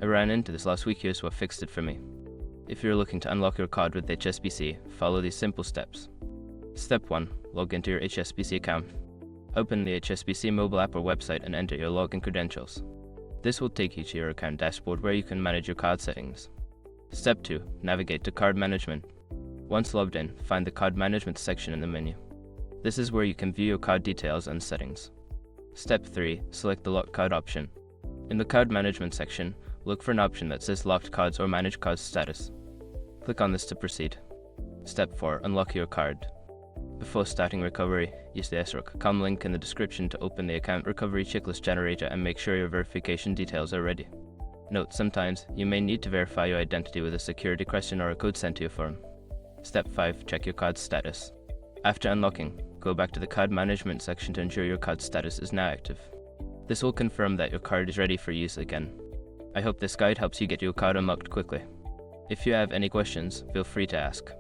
I ran into this last week. Here's what fixed it for me. If you're looking to unlock your card with HSBC, follow these simple steps. Step 1. Log into your HSBC account. Open the HSBC mobile app or website and enter your login credentials. This will take you to your account dashboard where you can manage your card settings. Step 2. Navigate to Card Management. Once logged in, find the Card Management section in the menu. This is where you can view your card details and settings. Step 3. Select the Locked Card option. In the Card Management section, look for an option that says Locked Cards or Manage Cards Status. Click on this to proceed. Step 4. Unlock your card. Before starting recovery, use the SROC.com link in the description to open the account recovery checklist generator and make sure your verification details are ready. Note, sometimes you may need to verify your identity with a security question or a code sent to your phone. Step 5. Check your card status. After unlocking, go back to the Card Management section to ensure your card status is now active. This will confirm that your card is ready for use again. I hope this guide helps you get your card unlocked quickly. If you have any questions, feel free to ask.